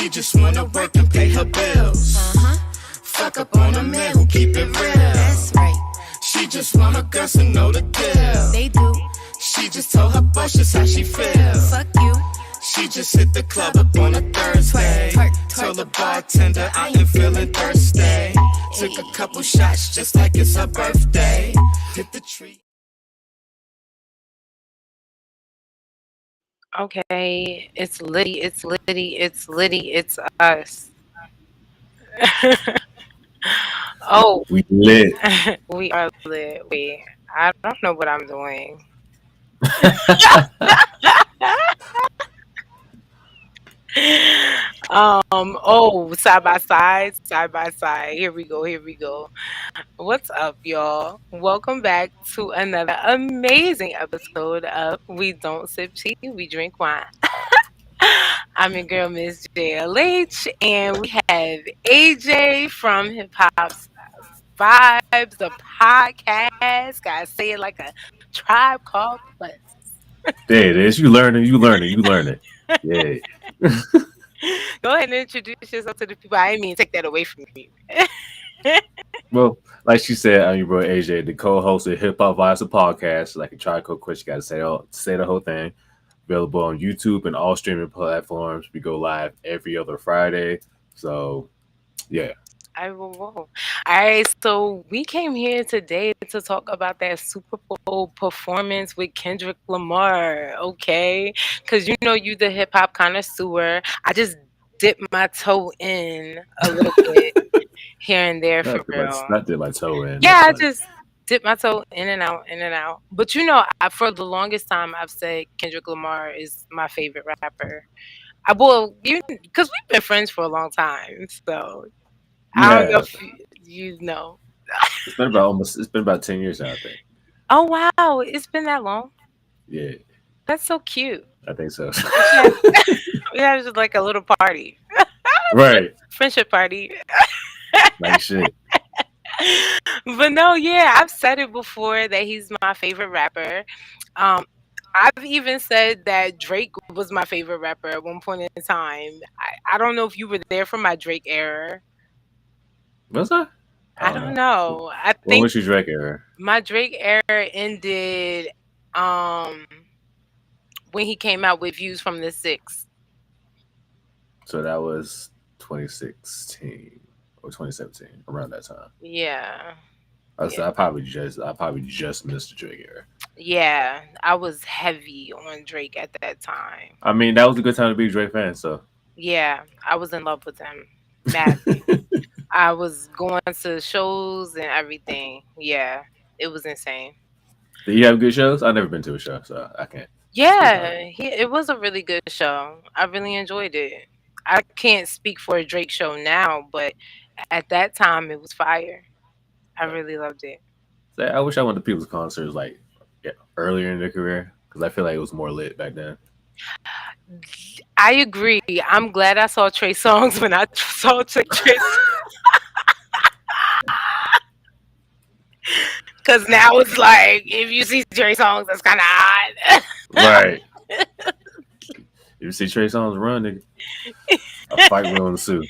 She just wanna work and pay her bills. Fuck up on a man who keep it real. That's right. She just want her girls to know the deal. They do. She just told her boss just how she feels. Fuck you. She just hit the club up on a Thursday. Told the bartender I ain't feeling thirsty. Took a couple shots just like it's her birthday. Hit the tree. Okay, it's Liddy, it's Liddy, it's Liddy, it's us. Oh, We lit. we are lit. Wait, I don't know what I'm doing. Oh, side by side, side by side. Here we go, here we go. What's up, y'all? Welcome back to another amazing episode of We Don't Sip Tea, We Drink Wine. I'm your girl, Miss JLH, and we have AJ from Hip Hop Vibes, the podcast. Gotta say it like a tribe called Quest. There it is. You learn it. You learn it. You learn it. Yeah. Go ahead and introduce yourself to the people. I didn't mean to take that away from you. Well, like she said, I'm your boy AJ, the co-host of Hip Hop Vibes, the podcast. Like a tribe quest, you got to say the whole thing. Available on YouTube and all streaming platforms. We go live every other Friday. So, yeah. I will. All right, so we came here today to talk about that Super Bowl performance with Kendrick Lamar, okay? Because you know you the hip hop connoisseur. I just dipped my toe in a little bit here and there for real. Not dip my toe in. Yeah, I just dipped my toe in and out, in and out. But you know, for the longest time, I've said Kendrick Lamar is my favorite rapper. Because we've been friends for a long time, so. I don't know if you know. It's been about 10 years now, I think. Oh wow, it's been that long. Yeah. That's so cute. I think so. We had just like a little party. Right. Friendship party. Like shit. But no, yeah, I've said it before that he's my favorite rapper. I've even said that Drake was my favorite rapper at one point in time. I don't know if you were there for my Drake era. Was I? I don't know. I think when was your Drake era? My Drake era ended when he came out with Views from the Six. So that was 2016 or 2017, around that time. Yeah. I probably just missed the Drake era. Yeah, I was heavy on Drake at that time. I mean, that was a good time to be a Drake fan, so. Yeah, I was in love with him. Madly. I was going to shows and everything. Yeah, it was insane. Did you have good shows? I've never been to a show, so I can't. Yeah, it was a really good show. I really enjoyed it. I can't speak for a Drake show now, but at that time it was fire. I really loved it. So I wish I went to people's concerts like earlier in their career because I feel like it was more lit back then. I agree. I'm glad I saw Trey Songz when I saw Trey Songz. Because now it's like, if you see Trey Songz, that's kind of odd. Right. If you see Trey Songz run, nigga, a fight will ensue.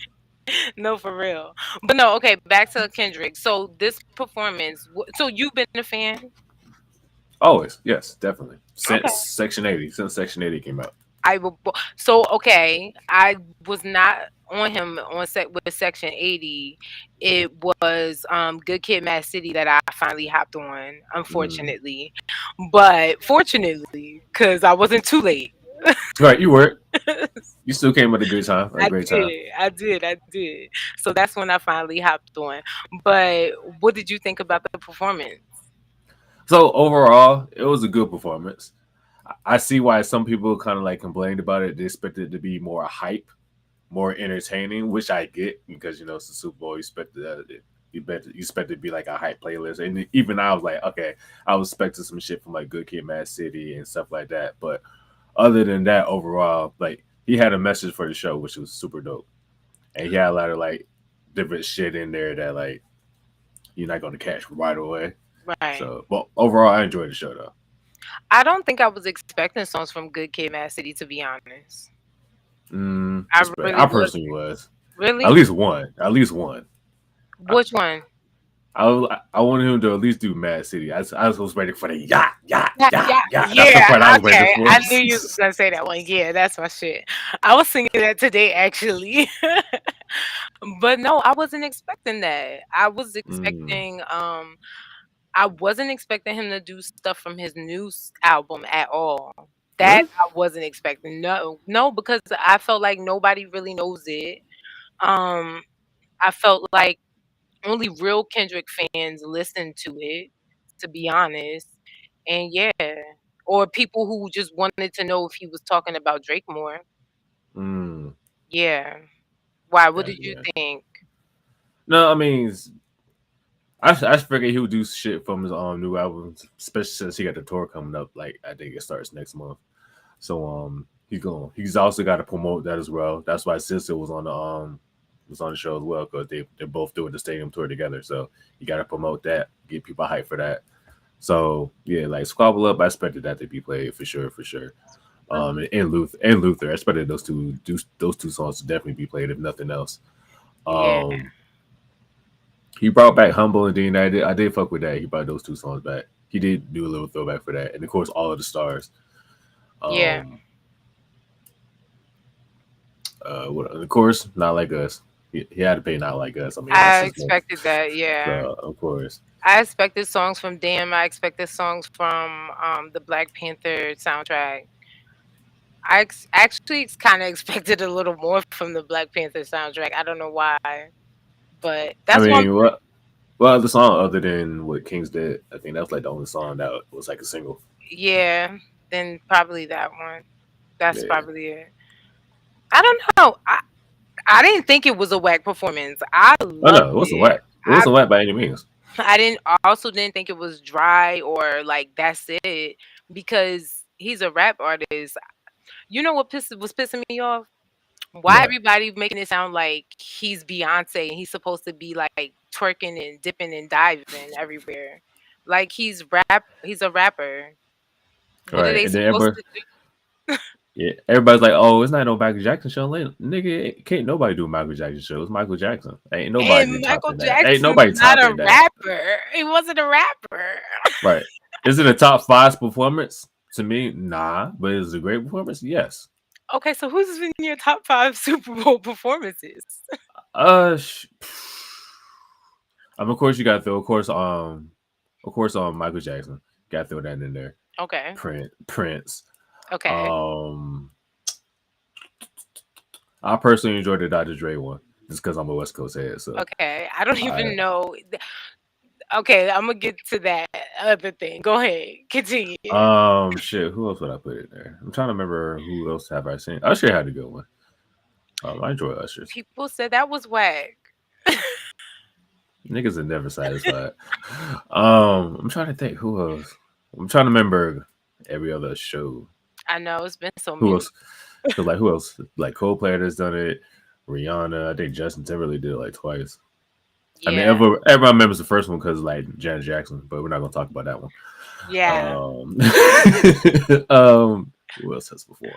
No, for real. But no, okay, back to Kendrick. So this performance, so you've been a fan? Always, yes, definitely. Since Section 80 came out. Okay, I was not on him with Section 80. It was Good Kid, Mad City that I finally hopped on, unfortunately. But fortunately, because I wasn't too late. Right, you weren't. You still came at a good time. I did. So that's when I finally hopped on. But what did you think about the performance? So overall, it was a good performance. I see why some people kind of like complained about it. They expected it to be more hype, more entertaining, which I get because you know it's the Super Bowl. You expect it to be like a hype playlist, and even I was like, okay, I was expecting some shit from like Good Kid, Mad City and stuff like that. But other than that, overall, like he had a message for the show, which was super dope, and he had a lot of like different shit in there that like you're not going to catch right away. Right. So, but overall, I enjoyed the show though. I don't think I was expecting songs from Good Kid, Mad City, to be honest. I I really personally wasn't. was at Really? least one. At least one. I, Which one? I wanted him to at least do Mad City. I was waiting for the yacht, yacht, Yeah, yacht, yeah, yacht. That's the yeah. part I was waiting Okay, for. I knew you was gonna say that one. Yeah, that's my shit. I was singing that today, actually. But no, I wasn't expecting that. Mm, I wasn't expecting him to do stuff from his new album at all. That really? I wasn't expecting. No, no, because I felt like nobody really knows it. Um, I felt like only real Kendrick fans listen to it, to be honest. And yeah, or people who just wanted to know if he was talking about Drake more. Mm, Yeah. Why? What gotcha, did you gotcha. think? No, I mean, I figured he would do shit from his new albums, especially since he got the tour coming up. Like I think it starts next month. So he's also got to promote that as well. That's why Sister was on the show as well because they're both doing the stadium tour together. So you got to promote that, get people hyped for that. So yeah, like Squabble Up, I expected that to be played for sure, for sure. And Luther, I expected those two songs to definitely be played if nothing else. Yeah. Um, he brought back Humble and Dean. I did fuck with that. He brought those two songs back. He did do a little throwback for that, and of course, All of the Stars. Yeah. Um, of course, Not Like Us. He had to pay Not Like Us. I mean, that's I his name. expected that, yeah. So of course, I expected songs from Damn. I expected songs from the Black Panther soundtrack. Actually kind of expected a little more from the Black Panther soundtrack. I don't know why, but I that's one. mean, what other song other than what Kings did? I think that was like the only song that was like a single. Yeah, then probably that one. That's Yeah, probably it. I don't know. I didn't think it was a whack performance. I oh no, loved it wasn't it. whack. It wasn't whack by any means. I didn't also didn't think it was dry or like that's it because he's a rap artist. You know what was pissing me off? Why What? everybody making it sound like he's Beyonce and he's supposed to be like twerking and dipping and diving everywhere. Like he's a rapper. All What are right, they and then supposed everybody, to do? yeah, everybody's like, "Oh, it's not no Michael Jackson show." Like, nigga, can't nobody do a Michael Jackson show. It's Michael Jackson. Ain't nobody And Michael topping that. Ain't Jackson's nobody not a topping that. rapper. He wasn't a rapper. Right? Is it a top five performance to me? Nah, but is it a great performance? Yes. Okay, so who's in your top 5 Super Bowl performances? Uh, sh- of course you got to throw, of course, Michael Jackson. Got to throw that in there. Okay. Prince. Okay. Um, I personally enjoyed the Dr. Dre one just because I'm a West Coast head. So Okay. I don't I even know. Okay, I'm gonna get to that other thing. Go ahead. Continue. shit. Who else would I put in there? I'm trying to remember who else have I seen. Usher had a good one. I enjoy Usher's. People said that was whack. Niggas are never satisfied. I'm trying to think who else. I'm trying to remember every other show. I know it's been so Who many. else? Cause like who else? Like Coldplay has done it. Rihanna. I think Justin Timberlake did it like twice. I mean, Yeah. everyone remembers the first one because like Janet Jackson, but we're not gonna talk about that one. Yeah. Who else has performed?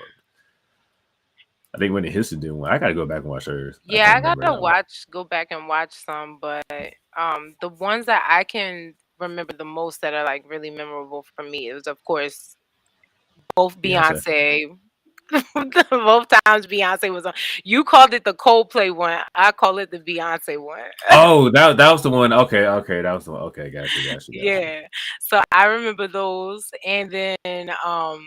I think Whitney Houston did one. I gotta go back and watch hers. I Yeah, can't I remember gotta that one. go back and watch some, but the ones that I can remember the most that are like really memorable for me is of course both Beyonce. Beyonce. Both times Beyonce was on. You called it the Coldplay one. I call it the Beyonce one. Oh, that was the one. Okay, that was the one. Okay, got you. Yeah. So I remember those, and then I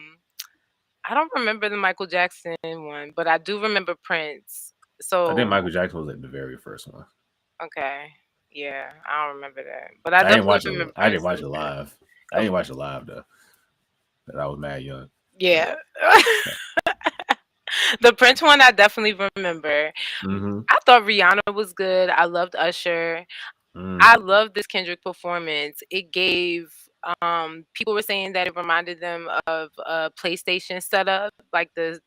don't remember the Michael Jackson one, but I do remember Prince. I think So Michael Jackson was like the very first one. okay, yeah, I don't remember that, but I definitely remember I didn't Prince. watch it live. I didn't watch it live though. 'Cause I was mad young. Yeah. The Prince one I definitely remember. Mm-hmm. I thought Rihanna was good. I loved Usher. Mm. I love this Kendrick performance. It gave people were saying that it reminded them of a PlayStation setup, like the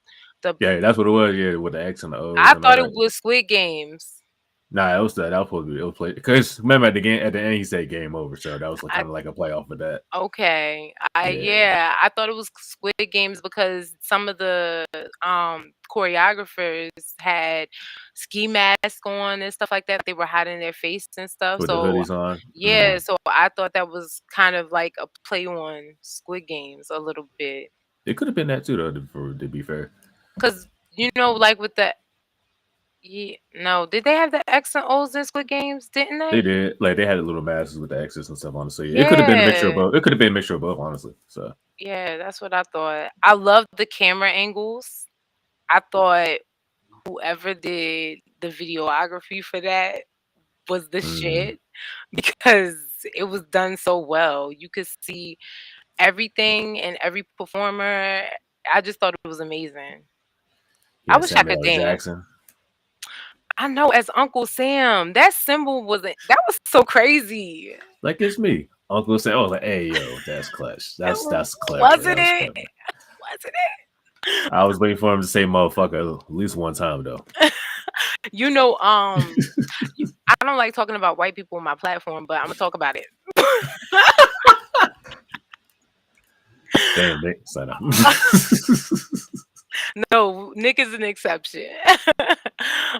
Yeah, that's what it was. Yeah, with the X and the O's I and all thought it that. was Squid Games. Nah, that was supposed to be it was play because remember at the end he said game over, so that was like, I kind of like a playoff for that. Okay. Yeah, I thought it was Squid Games because some of the choreographers had ski masks on and stuff like that. They were hiding their face and stuff. with the So hoodies on. yeah, so I thought that was kind of like a play on Squid Games a little bit. It could have been that too, though. To be fair, Cause like with the no, did they have the X and O's in Squid Games? Didn't they they? did. Like they had little masks with the X's and stuff. Honestly, it could have been a mixture of Yeah. both. It could have been a mixture of both. Honestly, so Yeah, that's what I thought. I love the camera angles. I thought whoever did the videography for that was the shit because it was done so well. You could see everything and every performer. I just thought it was amazing. I yeah, wish I Samuel could L. dance. Jackson. I know as Uncle Sam, that symbol that was so crazy. Like it's me, Uncle Sam. I was like, hey yo, that's clutch. That's clever. Wasn't That was it? clever. Wasn't it? I was waiting for him to say motherfucker at least one time though. You know, I don't like talking about white people on my platform, but I'm gonna talk about it. Damn, Nick, sign up. No, Nick is an exception.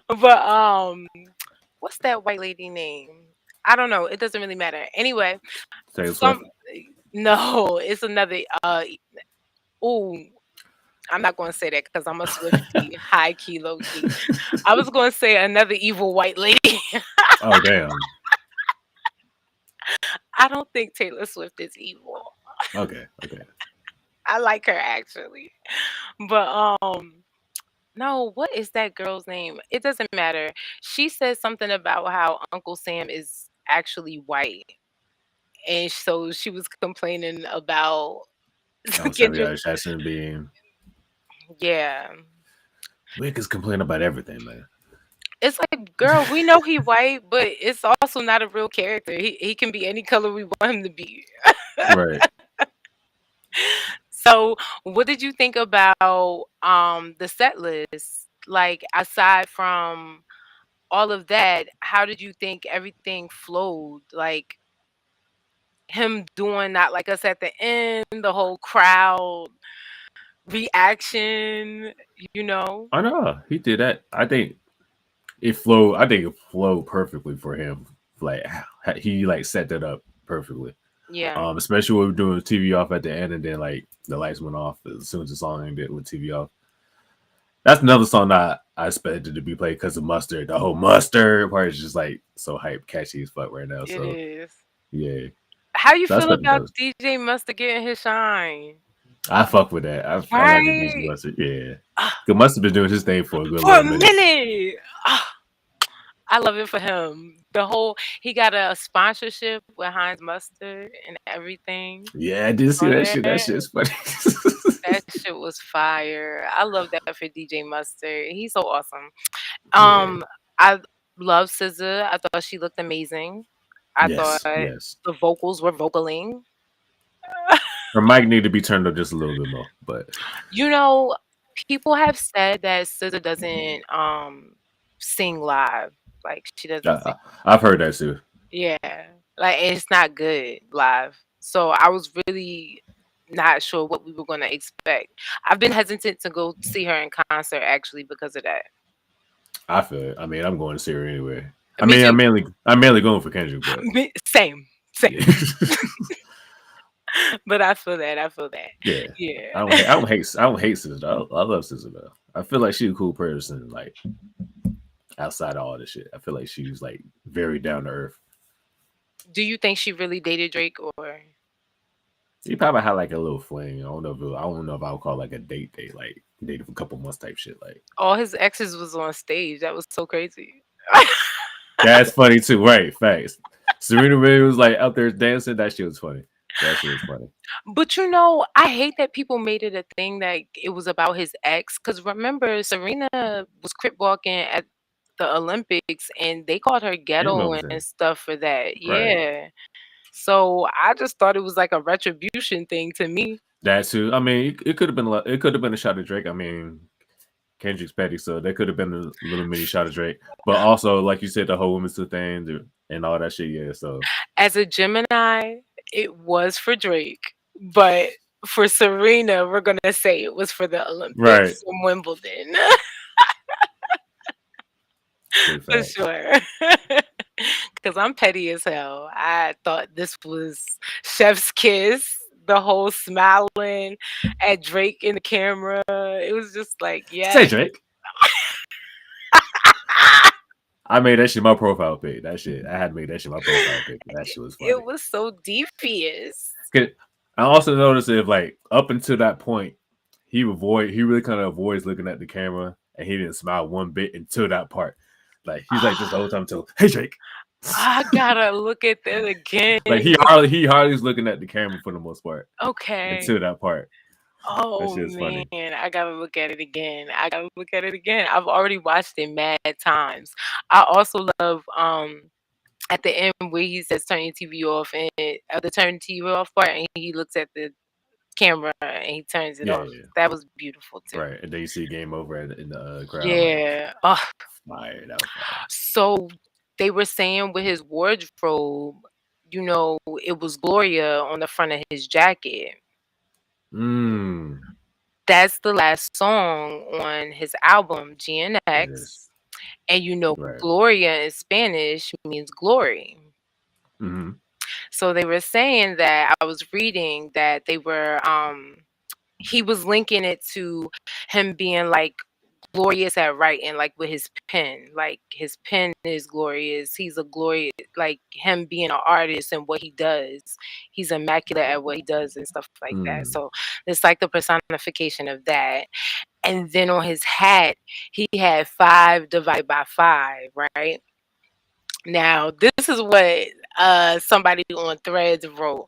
But what's that white lady name? I don't know. It doesn't really matter. Anyway, Taylor some Swift. no, it's another ooh, I'm not gonna say that because I'm a Swiftie, high key, low key. I was gonna say another evil white lady. Oh damn. I don't think Taylor Swift is evil. Okay. I like her actually. But no, what is that girl's name? It doesn't matter. She said something about how Uncle Sam is actually white. And so she was complaining about Samuel Kendrick. L. Jackson being Yeah. niggas complain about everything, man. It's like, girl, we know he white, but it's also not a real character. He can be any color we want him to be. Right. So, what did you think about the set list? Like, aside from all of that, how did you think everything flowed? Like him doing that, like us at the end, the whole crowd reaction, you know? I know he did that. I think it flowed. I think it flowed perfectly for him. Like he like set that up perfectly. Yeah. Especially when we were doing the TV off at the end, and then like the lights went off as soon as the song ended with TV off. That's another song that I expected to be played because of Mustard. The whole Mustard part is just like so hype, catchy as fuck right now. It So is. yeah, How you so feel about DJ Mustard getting his shine? I fuck with that. I like the DJ Mustard. Yeah, Cause Mustard been doing his thing for a good For a minute. minute. I love it for him. He got a sponsorship with Heinz Mustard and everything. Yeah, I did see that shit. That shit's funny. That shit was fire. I love that for DJ Mustard. He's so awesome. Yeah. I love SZA. I thought she looked amazing. I thought yes. the vocals were vocaling. Her mic need to be turned up just a little bit more, but You know, people have said that SZA doesn't sing live. Like she doesn't sing. I've heard that too. Yeah. Like it's not good live. So I was really not sure what we were gonna expect. I've been hesitant to go see her in concert actually because of that. I feel it. I mean, I'm going to see her anyway. I Me mean, too. I'm mainly going for Kendrick, but Same. yeah. But I feel that. Yeah. Yeah. I don't hate SZA though. I love SZA though. I feel like she's a cool person, like outside of all this shit. I feel like she's like very down to earth. Do you think she really dated Drake or? He probably had like a little fling. I don't know if I would call it like a date, like dated for a couple months type shit. Like All his exes was on stage. That was so crazy. that's funny too, right? Facts. Serena Williams was like out there dancing. That shit was funny. But you know, I hate that people made it a thing that it was about his ex. Because remember, Serena was crip walking at the Olympics, and they called her ghetto and stuff for that. Yeah. Right. So I just thought it was like a retribution thing to me. That too. I mean, it could have been a shot at Drake. I mean, Kendrick's petty, so there could have been a little mini shot of Drake. But also, like you said, the whole women's two thing and all that shit. Yeah, so As a Gemini, it was for Drake, but for Serena, we're gonna say it was for the right, Olympics in Wimbledon. big For facts. sure. Because I'm petty as hell. I thought this was Chef's Kiss, the whole smiling at Drake in the camera. It was just like, Say yes. Drake. I made that shit my profile pic. That shit, I had to make that shit my profile pic. That shit was funny. It was so devious. I also noticed if like up until that point, he really kind of avoids looking at the camera, and he didn't smile one bit until that part. Like he's like this the whole time until, hey Drake. I gotta look at that again. Like he hardly is looking at the camera for the most part. Okay. Until that part. Oh man, funny. I gotta look at it again. I've already watched it mad times. I also love at the end where he says turn your TV off, and the turn TV off part, and he looks at the camera and he turns it off. Yeah. That was beautiful too. Right, and then you see game over in the crowd. Yeah. Like, fire. That was fire. So they were saying with his wardrobe, you know, it was Gloria on the front of his jacket. That's the last song on his album, GNX. And you know, Right. Gloria in Spanish means glory. Mm-hmm. So they were saying that, I was reading that they were, he was linking it to him being like glorious at writing, like with his pen. Like his pen is glorious. He's a glorious, like him being an artist and what he does. He's immaculate at what he does and stuff like that. So it's like the personification of that. And then on his hat, he had 5 divided by 5, right? Now, this is what somebody on Threads wrote.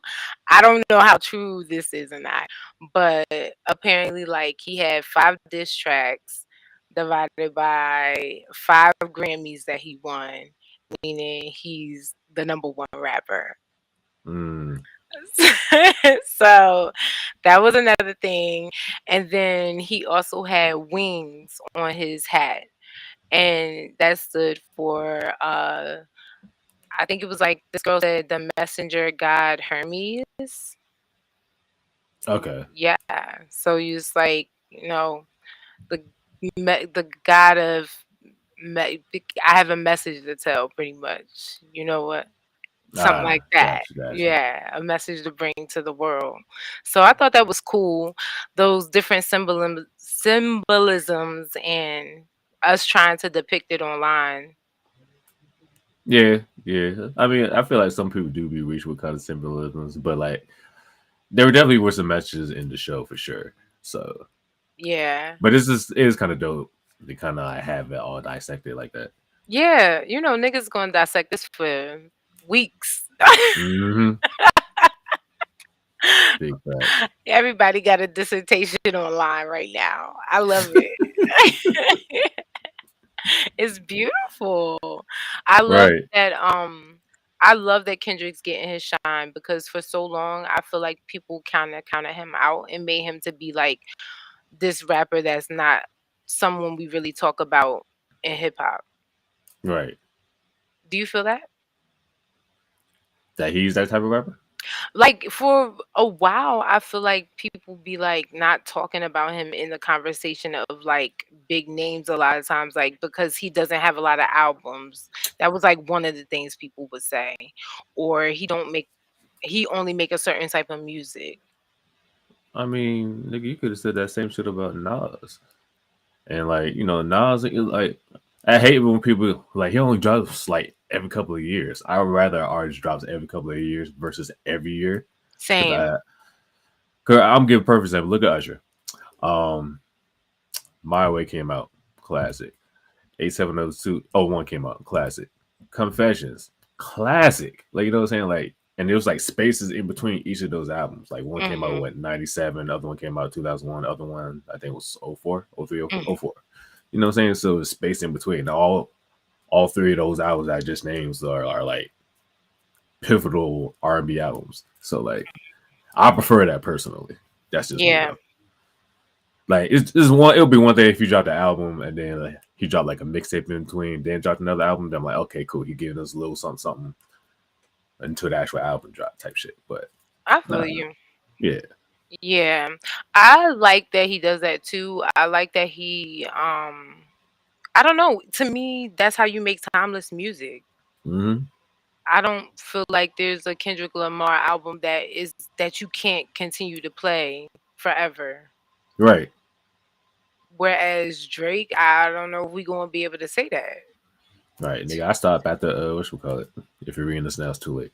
I don't know how true this is or not, but apparently, like, he had 5 diss tracks divided by 5 Grammys that he won, meaning he's the #1 rapper. So that was another thing. And then he also had wings on his hat, and that stood for I think it was like, this girl said the messenger god Hermes. Okay. Yeah. So you just like, you know, the god of I have a message to tell, pretty much. You know what? Something like that. Gotcha. Yeah, a message to bring to the world. So I thought that was cool. Those different symbolisms and us trying to depict it online. Yeah. I mean, I feel like some people do be rich with kind of symbolisms, but like there definitely were some messages in the show for sure. So yeah, but it is kind of dope to kind of have it all dissected like that. Yeah, you know, niggas gonna dissect this for weeks. Big fact. Everybody got a dissertation online right now. I love it. It's beautiful. I love that. I love that Kendrick's getting his shine, because for so long I feel like people kind of counted him out and made him to be like this rapper that's not someone we really talk about in hip hop. Right. Do you feel that? That he's that type of rapper? Like, for a while, I feel like people be like not talking about him in the conversation of like big names a lot of times, like because he doesn't have a lot of albums. That was like one of the things people would say. Or he only make a certain type of music. I mean, nigga, you could have said that same shit about Nas. And like, you know, Nas, like, I hate when people like he only drops like every couple of years. I would rather artist drops every couple of years versus every year. Same. Cause I'm giving a perfect example. Look at Usher. My Way came out, classic. 870201 came out, classic. Confessions, classic. Like, you know what I'm saying? Like, and there was like spaces in between each of those albums. Like one came out in 97, the other one came out 2001, the other one I think was 04, 03, 04. You know what I'm saying? So there's space in between. All 3 of those albums I just named are like pivotal R&B albums. So like I prefer that personally. That's just yeah. Like it's one. It'll be one thing if you drop the album and then like, he dropped like a mixtape in between, then dropped another album. Then I'm like, okay, cool. He giving us a little something, something until the actual album drop type shit. But I feel nah, you. yeah, Yeah. I like that he does that too. I like that he I don't know. To me, that's how you make timeless music. mm-hmm. I don't feel like there's a Kendrick Lamar album that you can't continue to play forever. Right, Whereas Drake, I don't know if we gonna be able to say that. right, nigga. I stopped at the what we call it. If you're reading this now, it's too late.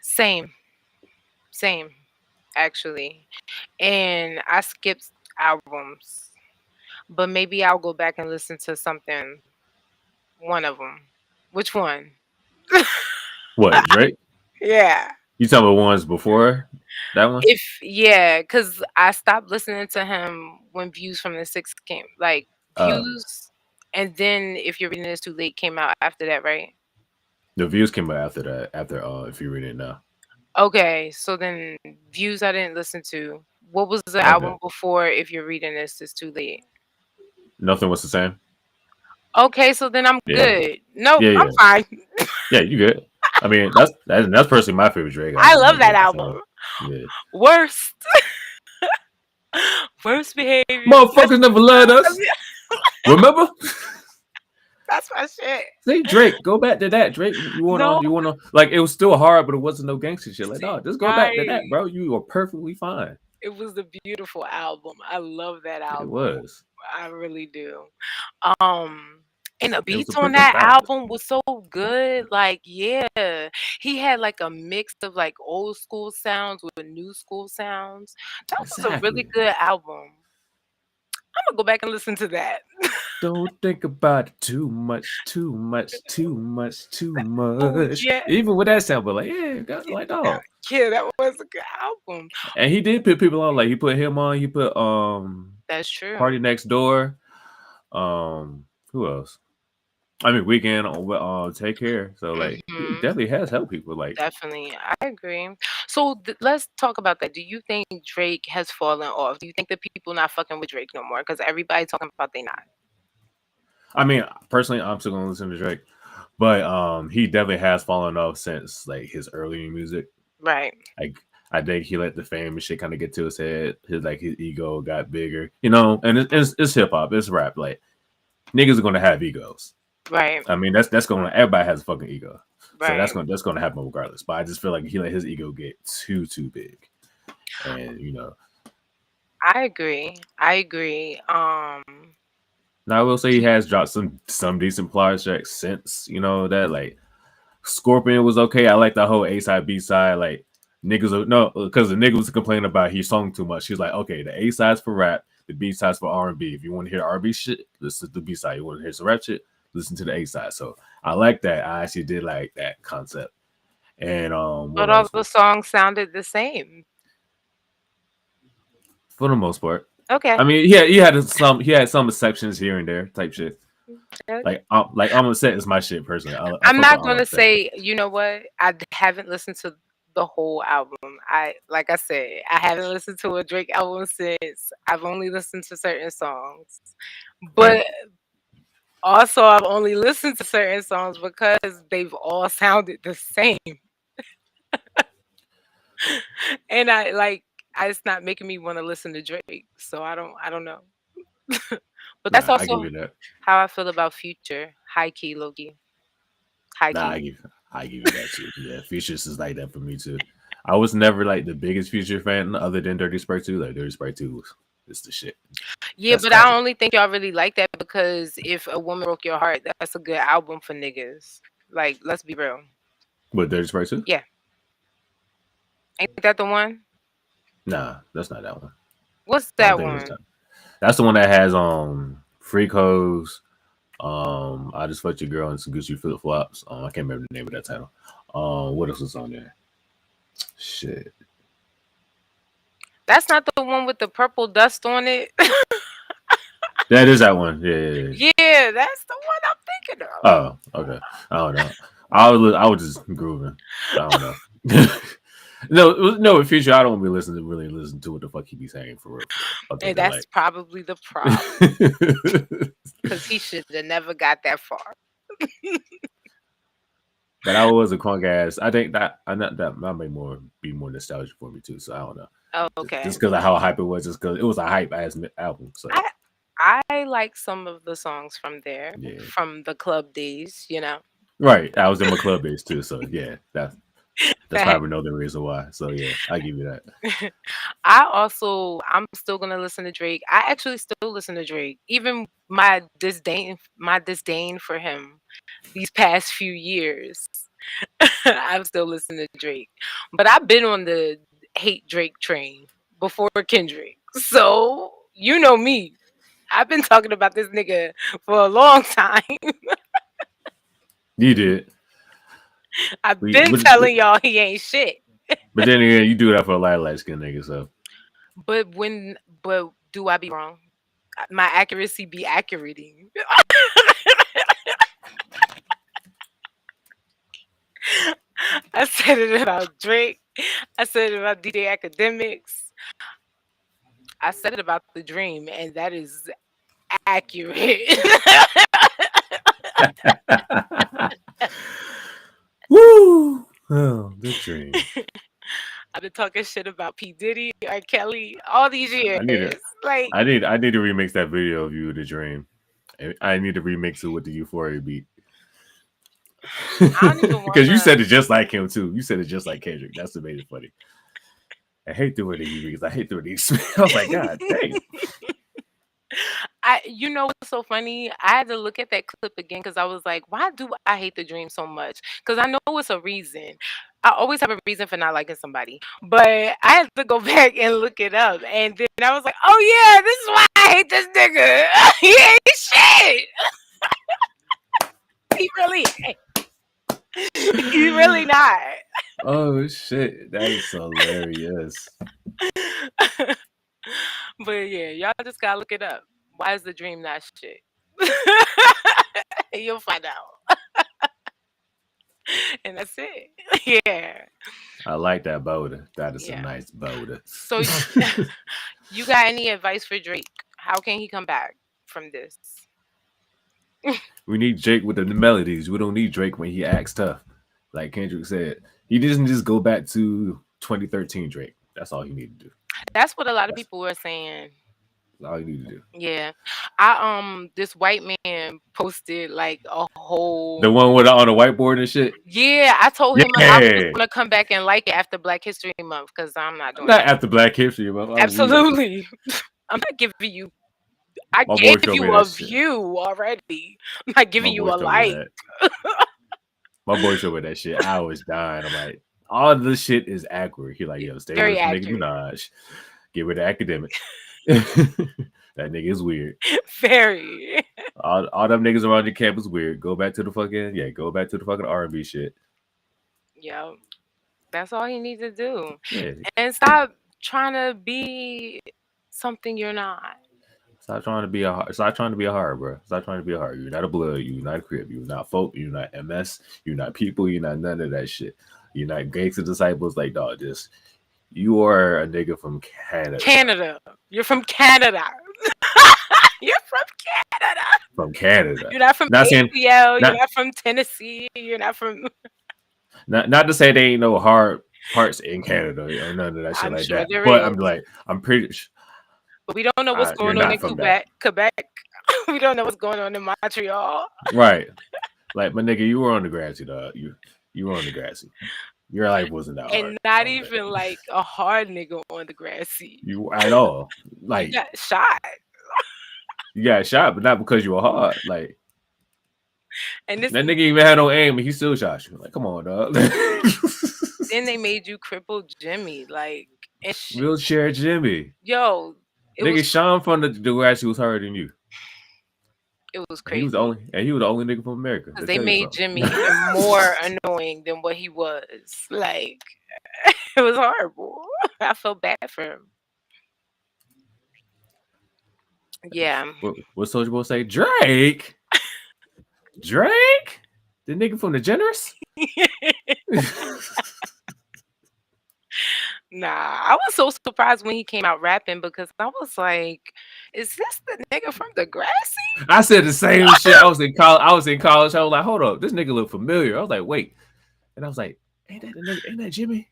Same, same, actually. And I skipped albums, but maybe I'll go back and listen to something. One of them. Which one? What Drake? Yeah. You talking about ones before that one? Cause I stopped listening to him when Views from the Six came, like Uh, Views, and then If You're Reading This Too Late came out after that, right? the views came out after that. After if you read it now, Okay, so then Views I didn't listen to. What was the okay, album before If You're Reading This Is Too Late? nothing was the same. Okay, so then I'm Yeah, good. Nope, yeah, I'm yeah, fine. yeah. You good? I mean, that's personally my favorite Drake I album. love Nothing that was the album. same. Yeah, Worst. Worst behavior. motherfuckers never loved us. Remember? That's my shit. See, Drake, go back to that. Drake, No, you wanna like it was still hard, but it wasn't no gangster shit. Like, see, no, just go back to that, right. bro. You are perfectly fine. It was a beautiful album. I love that It album. was. I really do. Um, and the It was the beats on perfect that balance. album was so good. Like, yeah, he had like a mix of like old school sounds with new school sounds. That was a really Exactly. good album. I'm gonna go back and listen to that. Don't think about it too much, too much, too much, too Oh much. yeah, Even with that sound, but like, yeah, like that, dog. yeah, that was a good album. And he did put people on. Like he put him on. He put That's true. Party Next Door. Who else? I mean, Weekend on Take Care. So like, he Hmm. definitely has helped people. Like, Definitely, I agree. So let's talk about that. Do you think Drake has fallen off? Do you think the people not fucking with Drake no more? Because everybody talking about they not. I mean, personally, I'm still gonna listen to Drake, but he definitely has fallen off since like his early music. Right. Like, I think he let the fame and shit kind of get to his head. His ego got bigger, you know. And it's hip hop, it's rap. Like niggas are gonna have egos. Right. I mean, that's gonna everybody has a fucking ego, so Right. that's gonna happen regardless. But I just feel like he let his ego get too big, and you know. I agree. I agree. Now I will say he do- has dropped some decent projects since you know that like Scorpion was okay. I like the whole A side B side like niggas no because the nigga was complaining about he sung too much. He's like okay the A side's for rap, the B side's for R&B. If you want to hear R&B shit, listen to the B side. You want to hear some rap shit, listen to the A side. So I like that. I actually did like that concept. And what but all else? the songs sounded the same. For the most part. Okay. I mean, he had some sections here and there type shit. Like I'm upset is my shit personally. I I'm fuck with not I'm gonna upset. say, you know what? Haven't listened to the whole album. Like I said, I haven't listened to a Drake album since. I've only listened to certain songs. Fair. But also I've only listened to certain songs because they've all sounded the same. And it's not making me want to listen to Drake. So I don't know. But that's Nah, I give also you that. how I feel about Future. High key, low key. High Nah, key. I give you that too. Yeah, Futures is like that for me too. I was never like the biggest Future fan other than Dirty Sprite 2. Like Dirty Sprite 2 is the shit. Yeah, That's but I classic. only think y'all really like that because if a woman broke your heart, that's a good album for niggas. Like, let's be real. But Dirty Sprite 2? Yeah. Ain't that the one? Nah, that's not that one. What's I don't that think it's one? that. That's the one that has Freak Hoes, I Just Fucked Your Girl and Some Gucci Flip Flops. I can't remember the name of that title. What else was on there? Shit. That's not the one with the purple dust on it. That is that one. Yeah. Yeah, that's the one I'm thinking of. Oh, okay. I don't know. I was just grooving. I don't know. No, in future I don't be really listen to what the fuck he be saying for real. Other And than that's like, probably the problem because he should have never got that far. but I was a crunk ass. I think that may be more nostalgic for me too. So I don't know. Oh, Just okay. because of how hype it was, just because it was a hype ass album. So I like some of the songs from there, yeah, from the club days, right. I was in my club days too. So yeah, that's Fact. probably another reason why. So yeah, I give you that. I'm still gonna listen to Drake. I actually still listen to Drake. Even my disdain for him these past few years. I'm still listening to Drake. But I've been on the hate Drake train before Kendrick. So you know me. I've been talking about this nigga for a long time. You did. I've We, been but, telling y'all he ain't shit. but then again, you do that for a lot of light skinned niggas. So But do I be wrong? My accuracy be accurating. I said it about Drake. I said it about DJ Academics. I said it about the dream, and that is accurate. woo! Oh, the dream. I've been talking shit about P. Diddy, R. Kelly, all these years. I need to Like, I need to remix that video of you with the dream. I need to remix it with the Euphoria beat. I don't even want Because you said it just like him too. You said it just like Kendrick. That's what made it funny. I hate the way that he reads. I hate the way he smells. I was like, God dang. You know what's so funny? I had to look at that clip again because I was like, why do I hate the dream so much? Because I know it's a reason. I always have a reason for not liking somebody. But I had to go back and look it up. And then I was like, oh yeah, this is why I hate this nigga. He ain't shit. He really ain't. He really not. Oh shit, that is hilarious. But yeah, y'all just gotta look it up. Why is the dream not shit? You'll find out. And that's it. Yeah. I like that boulder. That is a Yeah. nice boulder. So you got any advice for Drake? How can he come back from this? We need Drake with the melodies. We don't need Drake when he acts tough. Like Kendrick said, he doesn't just go back to 2013 Drake. That's all he need to do. That's what a lot of people were saying. That's all you need to do. Yeah. This white man posted like a whole The one with on the whiteboard and shit. Yeah, I told him I was gonna come back and like it after Black History Month because I'm not doing Not that. after Black History Month. Absolutely. I'm not giving you I My boy gave showed me you a that shit. view already. I'm not giving My you boy a showed me like. that. My boy showed me that shit. I was dying. I'm like, all this shit is accurate. He like, yo, stay Very with Nicki accurate. Minaj. Give it the academic. That nigga is weird. Very. All them niggas around your camp is weird. Go back to the fucking R&B shit. Yo. That's all you need to do. Yeah. And stop trying to be something you're not. Stop trying to be a heart, bro. Stop trying to be a heart. You're not a blood. You're not a crib. You're not folk. You're not MS. You're not people. You're not none of that shit. You're not gangster disciples. Like, dog, just you are a nigga from Canada. You're from Canada. You're from Canada. From Canada. You're not from Not saying, ATL. You're not from Tennessee. You're not from. Not to say there ain't no hard parts in Canada or none of that shit I'm like sure that. there But is. I'm like, I'm pretty sure. But we don't know what's going You're on not in from Quebec. We don't know what's going on in Montreal. Right. Like, my nigga, you were on the grassy, dog. You were on the grassy. Your life wasn't that hard. And not even like a hard nigga on the grassy. You at all. Like, You got shot. You got shot, but not because you were hard. Like, and this, that nigga even had no aim, and he still shot you. Like, come on, dog. Then they made you cripple Jimmy, like, and wheelchair Jimmy. Yo, nigga, Sean from the grassy was harder than you. It was crazy. He was the only nigga from America. Because they made Jimmy even more annoying than what he was. Like, it was horrible. I felt bad for him. Yeah. What Soulja Boy say? Drake? Drake? The nigga from the Generous? Nah, I was so surprised when he came out rapping because I was like, "Is this the nigga from Degrassi?" I said the same shit. I was in college. I was like, hold up, this nigga look familiar. I was like, wait, and I was like, ain't that the nigga? Ain't that Jimmy?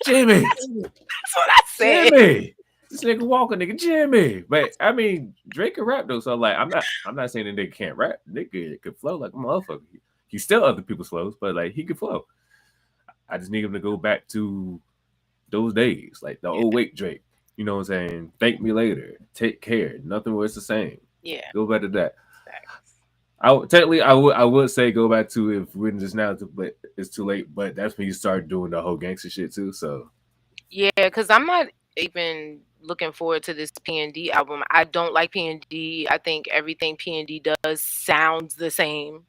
Jimmy, That's what I said. Jimmy. This nigga Walker, nigga Jimmy. But I mean, Drake can rap though, so like, I'm not saying that nigga can't rap. Nigga could flow like a motherfucker. He still other people's flows, but like he could flow. I just need him to go back to those days, like the old wait Drake. You know what I'm saying? Thank me later. Take care. Nothing was the same. Yeah. Go back to that. I would say go back to if written just now, but it's too late. But that's when you start doing the whole gangster shit too. So yeah, because I'm not even looking forward to this P&D album. I don't like P&D. I think everything P&D does sounds the same.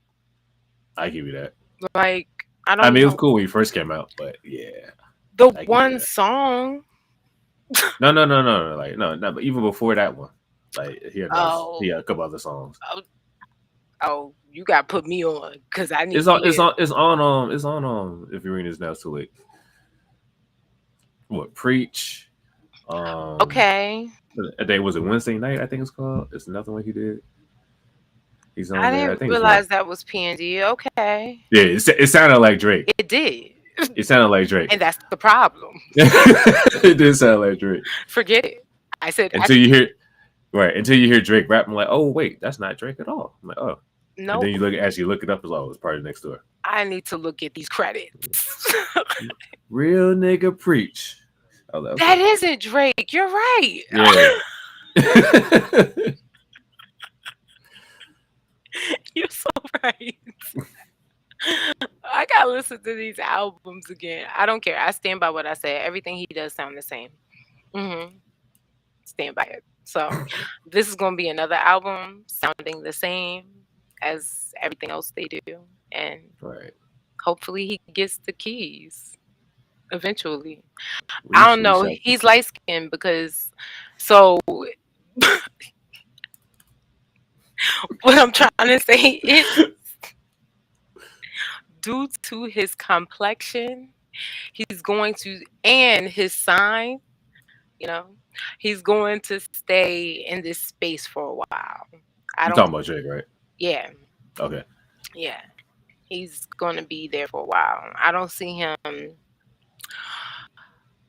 I give you that. Like I don't. I mean, know. it was cool when he first came out, but yeah, the one song. No. Like no. But even before that one, like he had a couple other songs. Oh, you got to put me on because I need. It's on. If you're reading this now, it's too late. What Preach? Okay. I think was it Wednesday night? I think it's called. It's another one he did. He's on I there. didn't realize that was P&D. Okay. Yeah, it sounded like Drake. It did. It sounded like Drake, and that's the problem. It did sound like Drake. Forget it. I said until you hear Drake rap. I'm like, oh wait, that's not Drake at all. I'm like, oh no. And then you look it up, it's part of next door. I need to look at these credits. Real nigga preach. Oh, okay. That isn't Drake. You're right. Yeah. You're so right. I gotta listen to these albums again. I don't care. I stand by what I said. Everything he does sound the same. Stand by it. So this is gonna be another album sounding the same as everything else they do, and hopefully he gets the keys eventually. I don't know. He's light skinned because what I'm trying to say is due to his complexion, he's going to, and his sign, he's going to stay in this space for a while. You're talking about Drake, right? Yeah. Okay. Yeah. He's going to be there for a while. I don't see him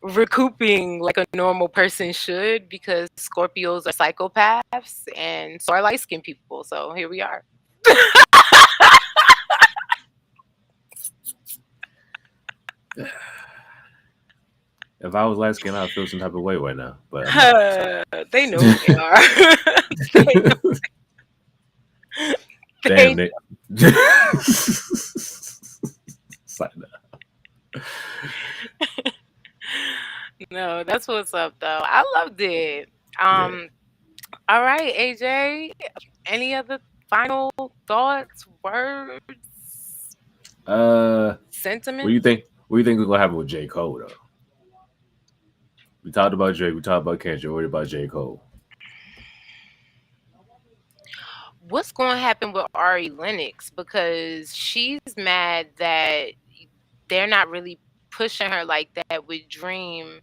recouping like a normal person should, because Scorpios are psychopaths and so are light-skinned people. So here we are. If I was light skinned, I'd feel some type of way right now. But they know who they are. Damn, Nick. No, that's what's up though. I loved it. All right, AJ. Any other final thoughts, words? Sentiment? What do you think is gonna happen with J. Cole though? We talked about Drake, we talked about Kendrick, what about J. Cole? What's going to happen with Ari Lennox? Because she's mad that they're not really pushing her like that with Dream.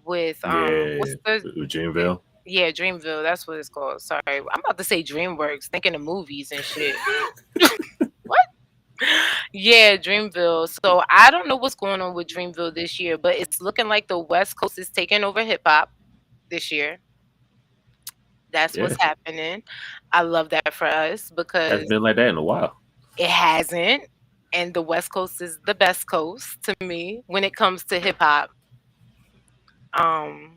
With what's with Dreamville? Yeah, Dreamville. That's what it's called. Sorry, I'm about to say DreamWorks, thinking of movies and shit. What? Yeah, Dreamville. So I don't know what's going on with Dreamville this year, but it's looking like the West Coast is taking over hip hop this year. That's what's happening. I love that for us because it's been like that in a while. It hasn't, and the West Coast is the best coast to me when it comes to hip hop.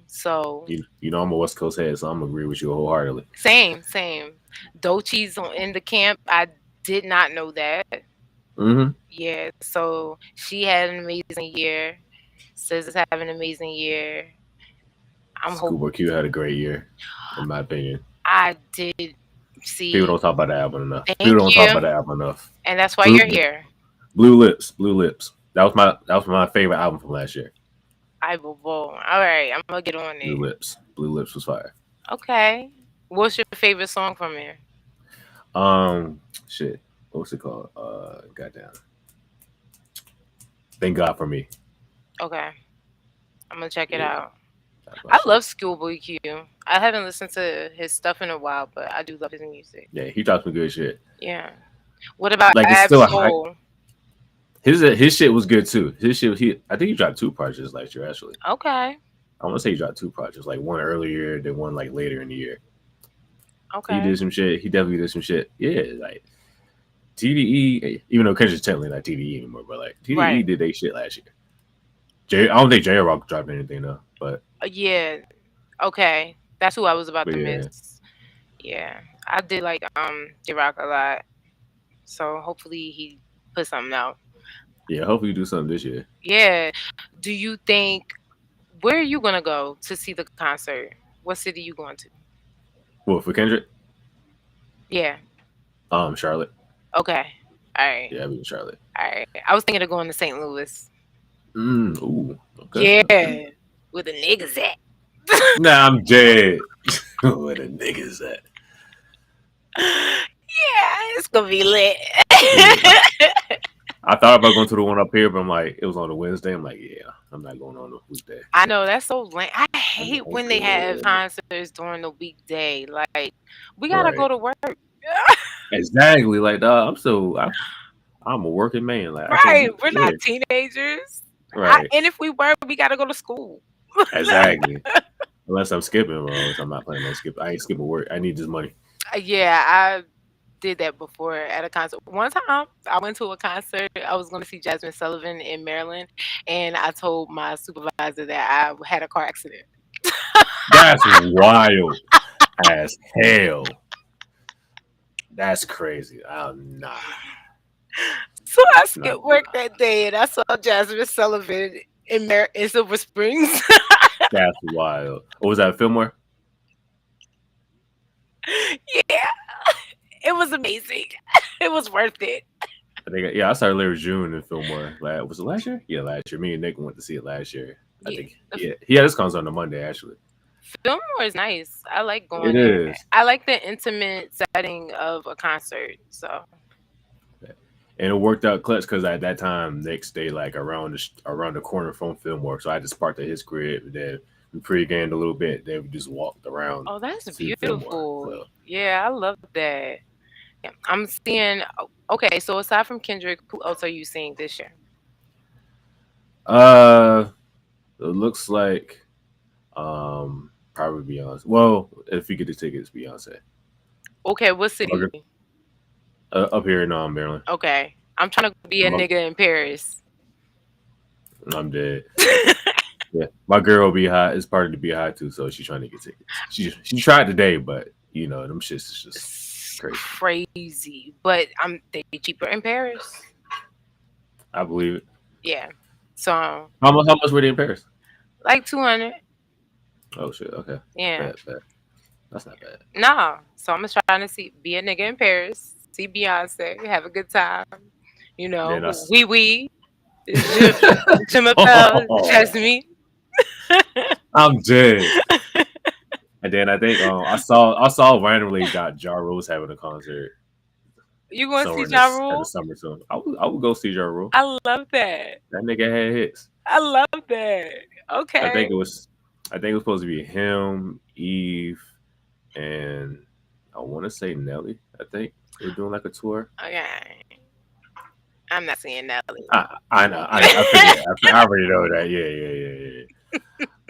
So I'm a West Coast head, so I'm gonna agree with you wholeheartedly. Same. Doechie's in the camp. I did not know that. Yeah, so she had an amazing year. SZA is having an amazing year. Schoolboy Q had a great year, in my opinion. I did see. People don't talk about the album enough. Talk about the album enough, and that's why you're here. Blue Lips. That was my favorite album from last year. I will. All right, I'm gonna get on it. Blue Lips was fire. Okay, what's your favorite song from here? Shit. What's it called? Goddamn. Thank God for Me. Okay. I'm gonna check it Yeah, out. that's my I shit. love Schoolboy Q. I haven't listened to his stuff in a while, but I do love his music. Yeah, he dropped some good shit. Yeah. What about Like it's Ab still a hype. Soul? His shit was good too. His shit, I think he dropped two projects last year actually. Okay. I want to say he dropped two projects, like one earlier, then one like later in the year. He Okay. did some shit. He definitely did some shit. Yeah, like TDE, even though Kendrick's technically not TDE anymore, but like TDE Right. did they shit last year. I don't think J Rock dropped anything though, Yeah. Okay. That's who I was about but to yeah, miss. Yeah. I did like J-Rock a lot. So hopefully he put something out. yeah. Hopefully you do something this year. Yeah. Do you think where are you gonna go to see the concert? What city you going to? Well, for Kendrick, Yeah. Charlotte. Okay. All right. Yeah, I mean Charlotte. All right. I was thinking of going to St. Louis. Ooh, okay, okay. Yeah. Where the niggas at? Nah, I'm dead. Where the niggas at? Yeah, it's gonna be lit. Yeah. I thought about going to the one up here, but I'm like, it was on a Wednesday. I'm like, yeah, I'm not going on a weekday. I know that's so lame. I hate I'm when they have good. concerts during the weekday. Like, we gotta go Right. to work. Exactly. Like, I'm a working man. Like, I can't Right. be We're yeah. not teenagers. Right. And if we were, we gotta go to school. Exactly. Unless I'm skipping, bro. Which I'm not planning on skipping. I ain't skipping work. I need this money. Yeah, I did that before at a concert. One time I went to a concert. I was going to see Jasmine Sullivan in Maryland, and I told my supervisor that I had a car accident. That's wild as hell. That's crazy. I'm not. So I Not. skipped work that day, and I saw Jasmine Sullivan in Silver Springs. That's wild. What was that, Fillmore? Yeah, it was amazing. It was worth it. I think, yeah, I saw Larry June in Fillmore. Was it last year? Yeah, last year. Me and Nick went to see it last year. I Yeah, think. Yeah, he had his concert on a Monday, actually. Fillmore is nice. I like going It there. is. I like the intimate setting of a concert. So And it worked out clutch because at that time Nick stayed like around the corner from Fillmore, so I just parked at his crib. And then we pre-gamed a little bit. Then we just walked around oh, that's to Fillmore. beautiful. So, Yeah, I love that. Yeah, I'm seeing. Okay, so aside from Kendrick, who else are you seeing this year? it looks like probably Beyonce. Well, if you get the tickets, Beyonce. Okay, what city? Up here in Maryland. Okay, I'm trying to be a nigga in Paris. I'm dead. Yeah, my girl be high. Is part of the be high too, so she's trying to get tickets. She tried today, but you know them shits is just crazy. But they cheaper in Paris. I believe it. Yeah. So how much were they in Paris? Like 200. Oh shit. Okay. Yeah. Bad. That's not bad. Nah. So I'm trying to be a nigga in Paris, see Beyonce, have a good time. You know, we. Trust me. I'm dead. And then I think I saw randomly that Ja Rule's having a concert. You going to see Ja Rule? In the summer soon. I would go see Ja Rule. I love that. That nigga had hits. I love that. Okay. I think it was supposed to be him, Eve, and I want to say Nelly. I think they're doing like a tour. Okay. I'm not seeing Nelly. I know. I figured. I already know that. Yeah.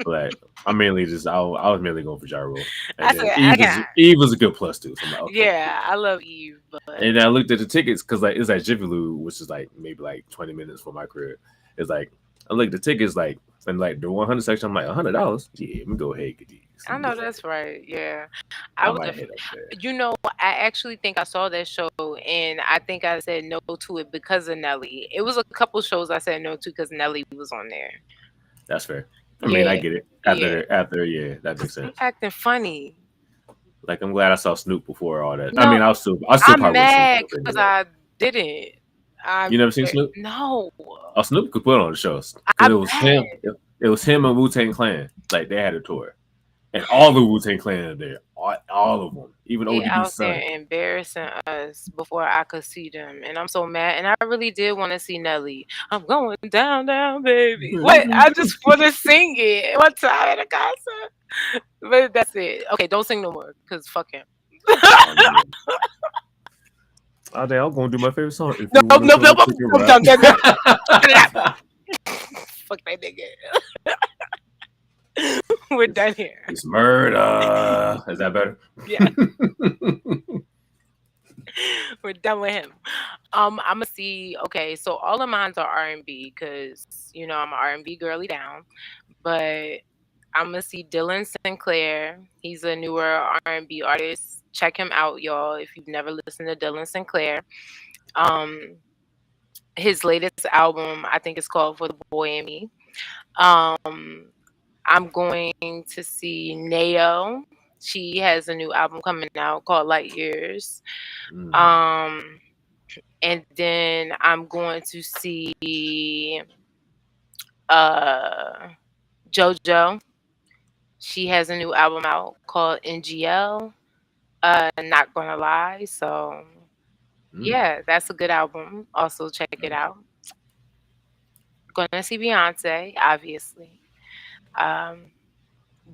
But I was mainly going for Ja Rule. And Eve was a good plus too. So I'm like, okay. Yeah, I love Eve. But... And I looked at the tickets because like it's at Jiffy Lube, which is like maybe like 20 minutes from my crib. It's like I looked at the tickets like and like the 100 section. I'm like $100. Yeah, let me go ahead and get these. I know that's right. Yeah, I might hit up there. You know, I actually think I saw that show, and I think I said no to it because of Nelly. It was a couple shows I said no to because Nelly was on there. That's fair. I mean, I get it. After, yeah, that makes sense. I'm acting funny. Like I'm glad I saw Snoop before all that. No, I mean, I'll still I'm mad because I didn't. You never seen Snoop? No. Oh, Snoop could put on the shows. It was him. It was him and Wu-Tang Clan. Like they had a tour. And all the Wu-Tang Clan are there. All of them. Even They ODB's out there son. embarrassing us before I could see them, and I'm so mad. And I really did want to see Nelly. I'm going down, down, baby. Wait, I just want to sing it one time at a concert. But that's it. Okay, don't sing no more, cause fuck him. Oh, yeah. Oh, damn, I'm going to do my favorite song. If you Nope, want to nope, come nope, and nope, take a nope, ride. nope, nope, nope. Cut it out. Fuck that nigga. We're done here. It's murder. Is that better? Yeah, we're done with him. I'ma see. Okay, so all of mine are R&B because I'm an R&B girly down, but I'm gonna see Dylan Sinclair. He's a newer R&B artist. Check him out, y'all. If you've never listened to Dylan Sinclair, um, his latest album I think is called "For the Boy and Me." Um, I'm going to see Nao. She has a new album coming out called Light Years. Mm. And then I'm going to see uh JoJo. She has a new album out called NGL. Not gonna lie. So yeah, that's a good album. Also check it out. Gonna see Beyonce, obviously. Um,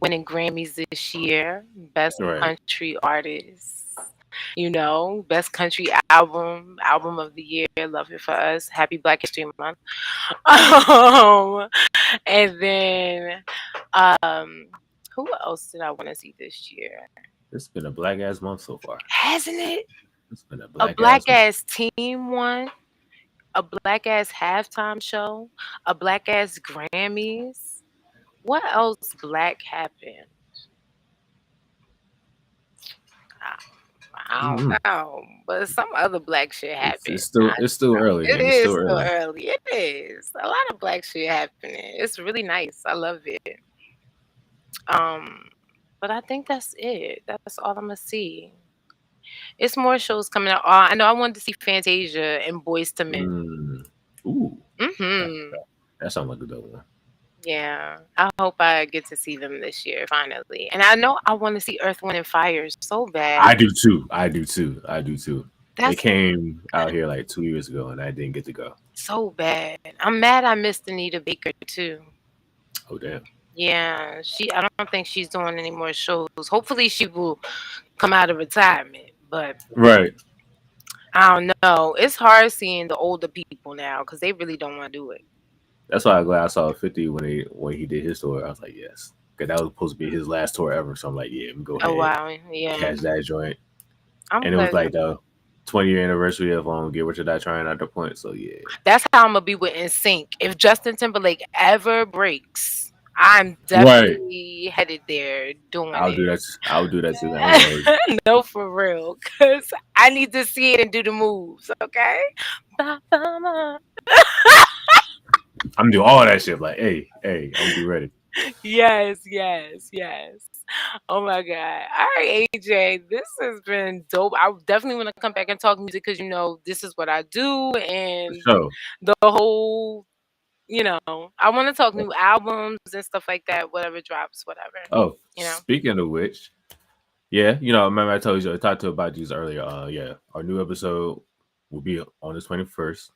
winning Grammys this year, best Right. country artist. Best country album of the year. Love It for Us. Happy Black History Month. And then, who else did I want to see this year? It's been a black ass month so far. Hasn't it? It's been a A black black ass ass team won, a black ass halftime show, a black ass Grammys. What else black happened? I month. don't know, but some other black shit happened. It's still early, It man. It's is still still early. early. It is a lot of black shit happening. It's really nice. I love it. Um, but I think that's it. That's all I'm gonna see. It's more shows coming out. I know I wanted to see Fantasia and Boys to Men. Mm. Ooh, that, Hmm. that sounds like a dope one. Yeah, I hope I get to see them this year finally. And I know I want to see Earth, Wind, and Fire so bad. I do too. I do too. I do too. They That's came out here like 2 years ago, and I didn't get to go. so bad. I'm mad I missed Anita Baker too. Oh damn. Yeah, I don't think she's doing any more shows. Hopefully she will come out of retirement, but Right. I don't know. It's hard seeing the older people now because they really don't want to do it. That's why I'm glad I saw 50 when he did his tour. I was like, yes, because that was supposed to be his last tour ever. So I'm like, yeah, go Oh ahead, wow, yeah. catch that joint. I'm And it was glad. like the 20-year anniversary of Get Rich or Die Trying at the point. So yeah, That's how I'm gonna be with NSYNC. If Justin Timberlake ever breaks, I'm right. definitely headed there doing I'll do it. that. I'll do that too. I ain't gonna hold you. No, for real, because I need to see it and do the moves. Okay. Ba, ba, ba. I'm gonna do all that shit. Like, hey, I'm gonna be ready. Yes, yes, yes. Oh my God. All right, AJ, this has been dope. I definitely want to come back and talk music because this is what I do, For and sure. the whole, I want to talk new albums and stuff like that. Whatever drops, whatever. Oh, You know. speaking of which, yeah, remember I told you I talked to about these earlier. Yeah, our new episode will be on the 21st.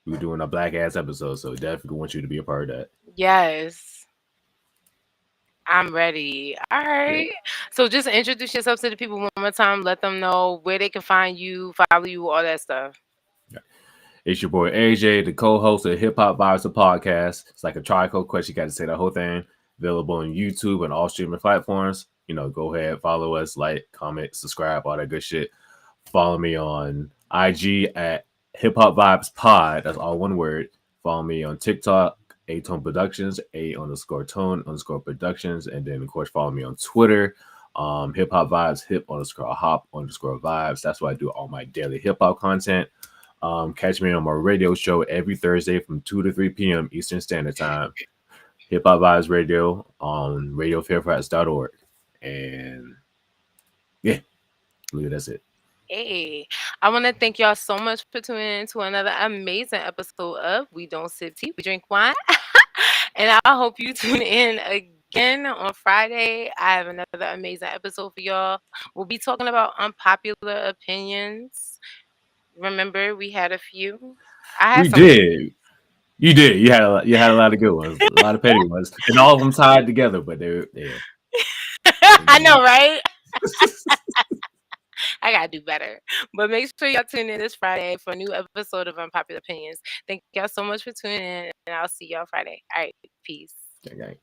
We're doing a black ass episode, so definitely want you to be a part of that. Yes, I'm ready. All Yeah. right. So just introduce yourself to the people one more time. Let them know where they can find you, follow you, all that stuff. It's your boy AJ, the co-host of Hip Hop Vibes, the podcast. It's like a trico question. You got to say the whole thing. Available on YouTube and all streaming platforms. Go ahead, follow us, like, comment, subscribe, all that good shit. Follow me on IG at Hip Hop Vibes Pod. That's all one word. Follow me on TikTok, A-Tone Productions, A_tone_productions. And then, of course, follow me on Twitter, Hip Hop Vibes, hip_hop_vibes. That's why I do all my daily hip hop content. Catch me on my radio show every Thursday from 2 to 3 p.m. Eastern Standard Time. Hip Hop Vibes Radio on radiofairfax.org. And yeah, that's it. Hey, I want to thank y'all so much for tuning in to another amazing episode of We Don't Sip Tea, We Drink Wine. And I hope you tune in again. again on Friday. I have another amazing episode for y'all. We'll be talking about unpopular opinions. Remember, we had a few. I had We some. did. You did. You had a lot of good ones, a lot of petty ones, and all of them tied together. But they're yeah. I know, right? I gotta do better. But make sure y'all tune in this Friday for a new episode of Unpopular Opinions. Thank y'all so much for tuning in, and I'll see y'all Friday. All right, peace. Okay.